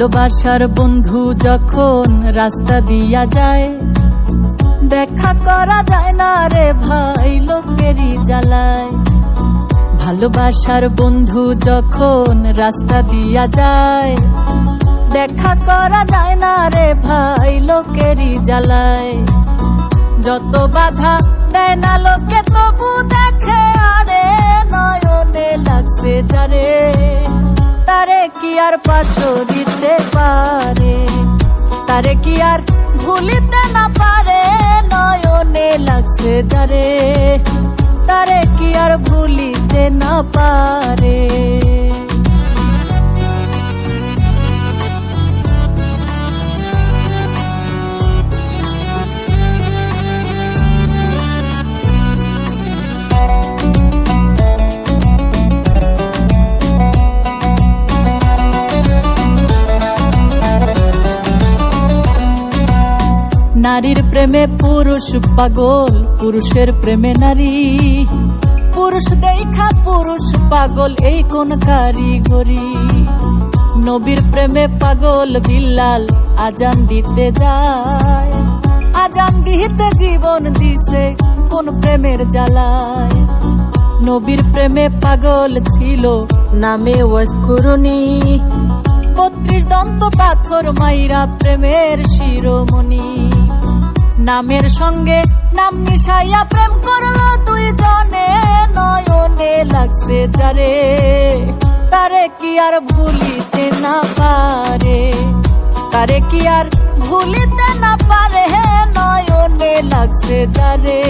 ভালোবাসার বন্ধু যখন রাস্তা দিয়া যায়, দেখা করা যায় না রে ভাই লোকেরই জ্বালায়। ভালোবাসার বন্ধু যখন রাস্তা দিয়া যায়, দেখা করা যায় না রে ভাই লোকেরই জ্বালায়। যত বাধা দেয় না লোকে তবু দেখে আরে নয়নে লাগছে যারে, তারে কি আর পাশো দিতে পারে, তারে কি আর ভুলিতে না পারে। নয়নে লাগছে যারে, তারে কি আর ভুলিতে না পারে। নারীর প্রেমে পুরুষ পাগল, পুরুষের প্রেমে নারী। পুরুষ দেখা পুরুষ পাগল, এই কোন কারিগরি। নবীর প্রেমে পাগল বিল্লাল আজান দিতে যায়, আজান দিতে জীবন দিছে কোন প্রেমের জ্বালায়। নবীর প্রেমে পাগল ছিল নামে ওয়াসকুরুনি, 32 দন্ত পাথর মাইরা প্রেমের শিরোমণি। নামের সঙ্গে নাম মিশাইয়া প্রেম করলো দুই জনে, নয়নে লাগছে যারে, তারে কি আর ভুলিতে না পারে, তারে কি আর ভুলিতে না পারে। নয়নে লাগছে যারে,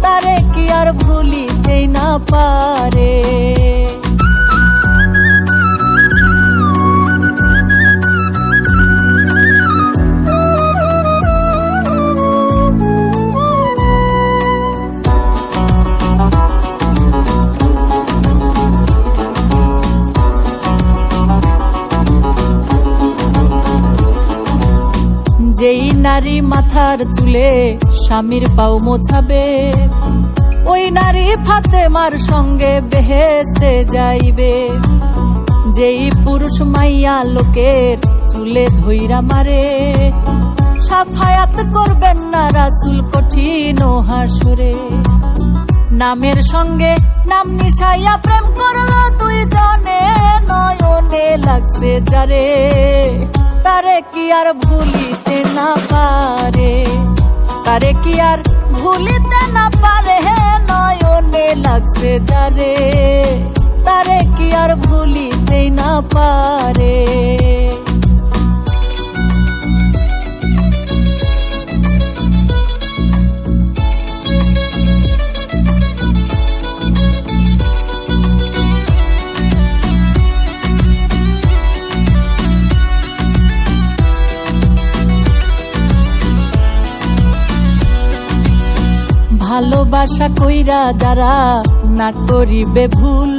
তারে কি আর ভুলিতে না পারে। যেই নারী মাথার চুলে স্বামীর পাও মোছাবে, ওই নারী ফাতেমার সঙ্গে বেহেশতে যাইবে। যেই পুরুষ মাইয়া লোকের চুলে ধইরা মারে, সাফায়াত করবেন না রাসূল কঠিন হাসরে। নামের সঙ্গে নাম মিশাইয়া প্রেম করলো দুই জনে, নয়নে লাগছে যারে, তারে কি আর ভুলিতে না পারে, তারে কি আর ভুলিতে না পারে। নয়নে লাগছে যারে, তারে কি আর ভুলিতে না পারে। ভালোবাসা কইরা যারা না করিবে ভুল,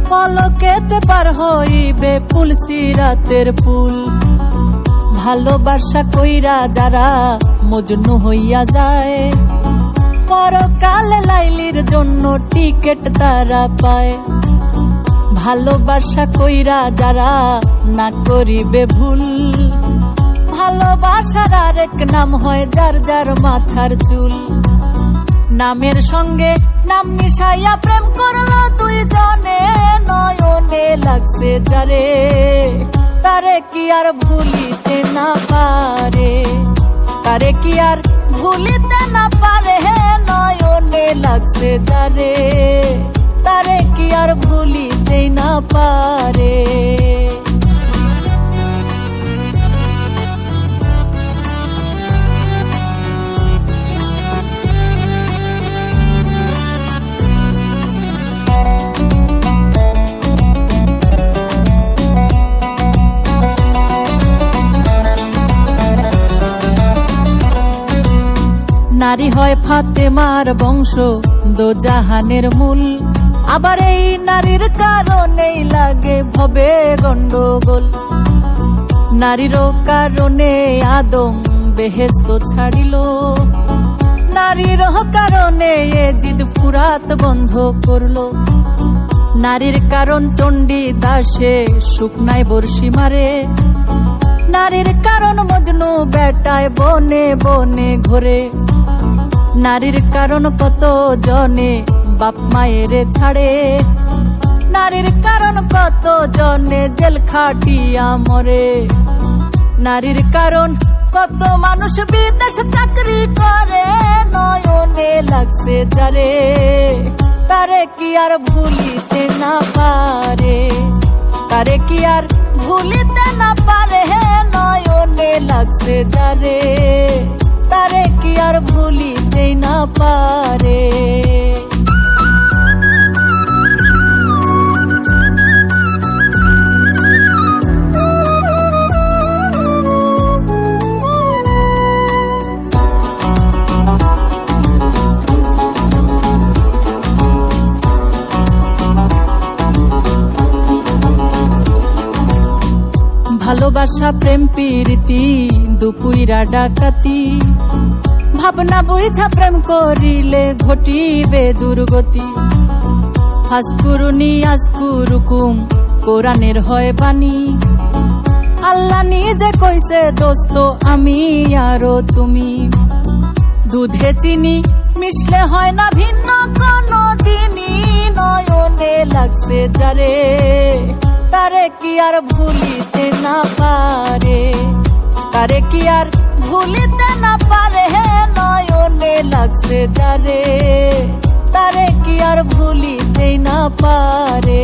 পলকেতে পার হইবে ফুল সিরাতের পুল। ভালোবাসা কইরা যারা মজনু হইয়া যায়, পরকালে লাইলির জন্য টিকেট তারা পায়। ভালোবাসা কইরা যারা না করিবে ভুল, ভালোবাসার আরেক নাম হয় যার যার মাথার চুল। নামের সঙ্গে নাম মিশাইয়া প্রেম করলো দুই জনে, নয়নে লাগছে যারে, তারে কি আর ভুলিতে না পারে, তারে কি আর ভুলিতে না পারে। নয়নে লাগছে যারে, তারে কি আর ভুলিতে না পারে। নারী হয় ফাতেমার বংশ দোজাহানের মূল, আবার এই নারীর কারণেই লাগে ভবে গন্ডগোল। নারীরও কারণে আদম বেহেশত ছাড়িল, নারীর কারণে এজিদ ফুরাত বন্ধ করলো। নারীর কারণ চণ্ডী দাসে শুকনায় বর্ষি মারে, নারীর কারণ মজনু বেটায় বনে বনে ঘোরে, নারীর কারণ কত জনে বাপ মায়ের ছাড়ে, নারীর কারণ কত জনে জেল খাটিয়া মরে, নারীর কারণ কত মানুষ বিদেশ চাকরি করে, নয়নে লাগছে যারে তারে কি আর ভুলিতে না পারে, তারে কি আর ভুলিতে না পারে, নয়নে লাগছে যারে তারে কি আর ভুলিতে না পারে। ভালোবাসা প্রেম প্রীতি দুপুইরা ডাকাতি, ভাবনা বুঝা প্রেম করিলে ঘটিবে দুর্গতি, হাসকুরুনি আজকুরুকুম কোরআনের হয় বাণী, আল্লাহ নিজে কইছে দোস্ত আমি আরো তুমি, দুধে চিনি মিশলে হয় না ভিন্ন কোনো দিনই, নয়নে লাগছে যারে তারে কি আর ভুলিতে না পারে, তারে কি আর ভুলিতে না পারে, নয়নে লাগছে যারে তারে কি আর ভুলিতে না পারে।